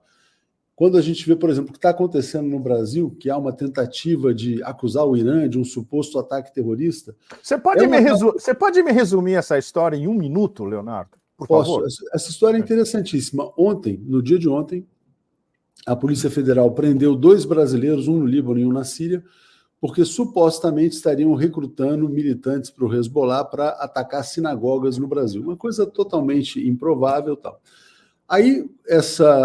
Quando a gente vê, por exemplo, o que está acontecendo no Brasil, que há uma tentativa de acusar o Irã de um suposto ataque terrorista... Você pode me resumir essa história em 1 minuto, Leonardo? Por favor. Essa história é interessantíssima. Ontem, no dia de ontem, a Polícia Federal prendeu 2 brasileiros, um no Líbano e um na Síria, porque supostamente estariam recrutando militantes para o Hezbollah para atacar sinagogas no Brasil. Uma coisa totalmente improvável e tal. Aí,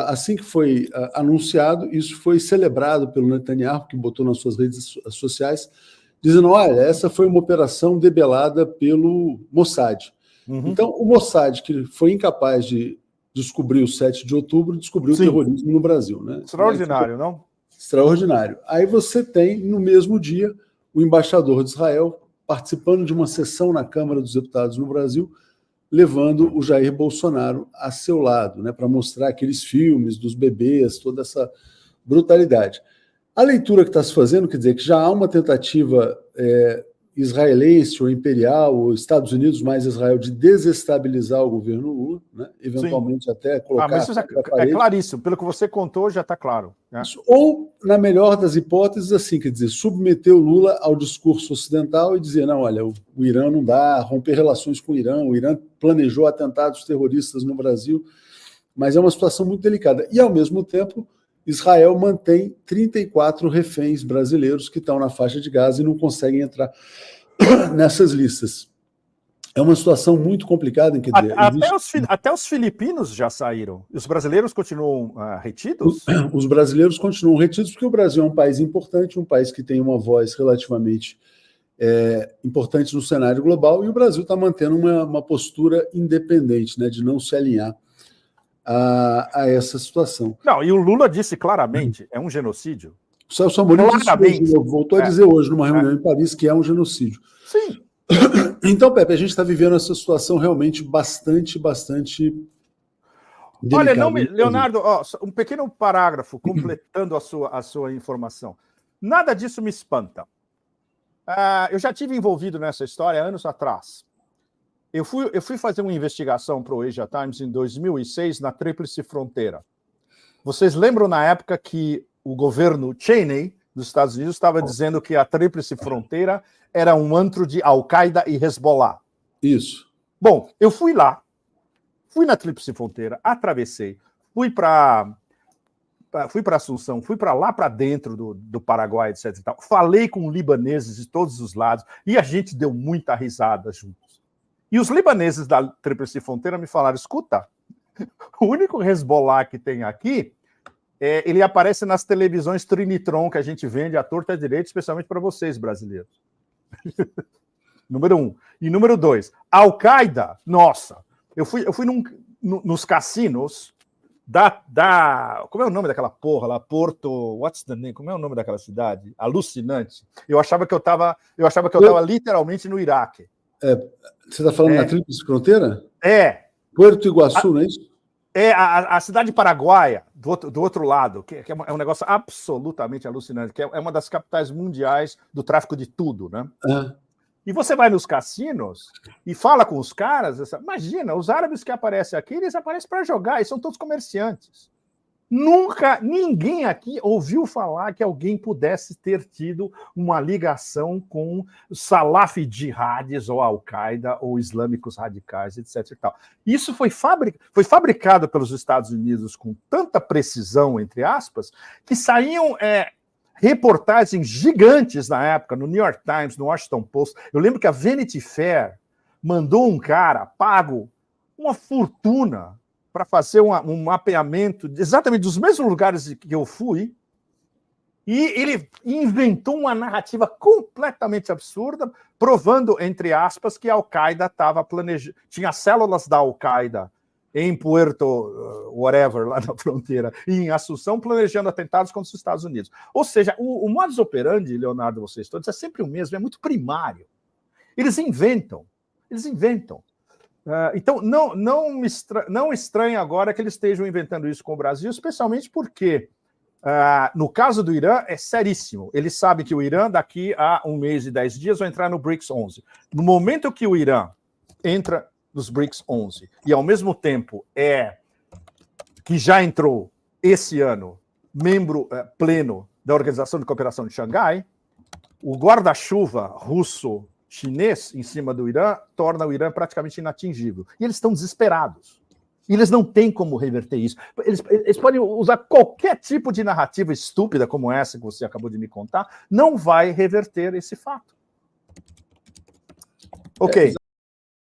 assim que foi anunciado, isso foi celebrado pelo Netanyahu, que botou nas suas redes sociais, dizendo, olha, essa foi uma operação debelada pelo Mossad. Então, o Mossad, que foi incapaz de descobrir o 7 de outubro, descobriu o terrorismo no Brasil. Né? Extraordinário, não? Extraordinário. Aí você tem, no mesmo dia, o embaixador de Israel participando de uma sessão na Câmara dos Deputados no Brasil, levando o Jair Bolsonaro a seu lado, né, para mostrar aqueles filmes dos bebês, toda essa brutalidade. A leitura que está se fazendo, quer dizer, que já há uma tentativa israelense ou imperial, ou Estados Unidos mais Israel, de desestabilizar o governo Lula, né, eventualmente até colocar... mas isso é claríssimo, pelo que você contou já está claro. Né? Ou, na melhor das hipóteses, assim, quer dizer, submeter o Lula ao discurso ocidental e dizer, não, olha, o Irã não dá, romper relações com o Irã planejou atentados terroristas no Brasil, mas é uma situação muito delicada. E, ao mesmo tempo, Israel mantém 34 reféns brasileiros que estão na faixa de Gaza e não conseguem entrar nessas listas. É uma situação muito complicada. Quer dizer, até os filipinos já saíram. Os brasileiros continuam retidos? Os brasileiros continuam retidos porque o Brasil é um país importante, um país que tem uma voz relativamente importante no cenário global, e o Brasil está mantendo uma postura independente, né, de não se alinhar a essa situação. Não, e o Lula disse claramente, é um genocídio. O Celso Amorim voltou a dizer hoje, numa reunião em Paris, que é um genocídio. Sim. Então, Pepe, a gente está vivendo essa situação realmente bastante delicada. Olha, Leonardo, um pequeno parágrafo completando a sua informação. Nada disso me espanta. Eu já tive envolvido nessa história anos atrás. Eu fui fazer uma investigação para o Asia Times em 2006 na Tríplice Fronteira. Vocês lembram na época que o governo Cheney dos Estados Unidos estava dizendo que a Tríplice Fronteira era um antro de Al-Qaeda e Hezbollah? Isso. Bom, eu fui lá, fui na Tríplice Fronteira, atravessei, fui para Assunção, fui para lá para dentro do Paraguai, etc. E tal. Falei com libaneses de todos os lados e a gente deu muita risada juntos. E os libaneses da Tríplice Fronteira me falaram, escuta, o único Hezbollah que tem aqui, ele aparece nas televisões Trinitron que a gente vende à torta e à direita, especialmente para vocês, brasileiros. Número 1. E número 2, Al-Qaeda, nossa, eu fui nos cassinos como é o nome daquela porra lá? What's the name? Como é o nome daquela cidade? Alucinante. Eu achava que eu estava literalmente no Iraque. Você está falando na Tríplice Fronteira? Puerto Iguaçu, não é isso? A cidade paraguaia, do outro lado, que é um negócio absolutamente alucinante, que é uma das capitais mundiais do tráfico de tudo, né? E você vai nos cassinos e fala com os caras, imagina, os árabes que aparecem aqui, eles aparecem para jogar, e são todos comerciantes. Nunca ninguém aqui ouviu falar que alguém pudesse ter tido uma ligação com Salaf Jihadis ou Al-Qaeda ou islâmicos radicais, etc. E tal. Isso foi fabricado pelos Estados Unidos com tanta precisão, entre aspas, que saíam reportagens gigantes na época, no New York Times, no Washington Post. Eu lembro que a Vanity Fair mandou um cara pago uma fortuna para fazer um mapeamento exatamente dos mesmos lugares que eu fui, e ele inventou uma narrativa completamente absurda, provando, entre aspas, que a Al-Qaeda estava planejando, tinha células da Al-Qaeda em Puerto whatever, lá na fronteira, e em Assunção, planejando atentados contra os Estados Unidos. Ou seja, o modus operandi, Leonardo, vocês todos, é sempre o mesmo, é muito primário. Eles inventam. Então, não estranha agora que eles estejam inventando isso com o Brasil, especialmente porque, no caso do Irã, é seríssimo. Eles sabem que o Irã, daqui a 1 mês e 10 dias, vai entrar no BRICS 11. No momento que o Irã entra nos BRICS 11 e, ao mesmo tempo, que já entrou esse ano membro pleno da Organização de Cooperação de Xangai, o guarda-chuva russo-chinês em cima do Irã torna o Irã praticamente inatingível. E eles estão desesperados. E eles não têm como reverter isso. Eles podem usar qualquer tipo de narrativa estúpida como essa que você acabou de me contar, não vai reverter esse fato. Ok.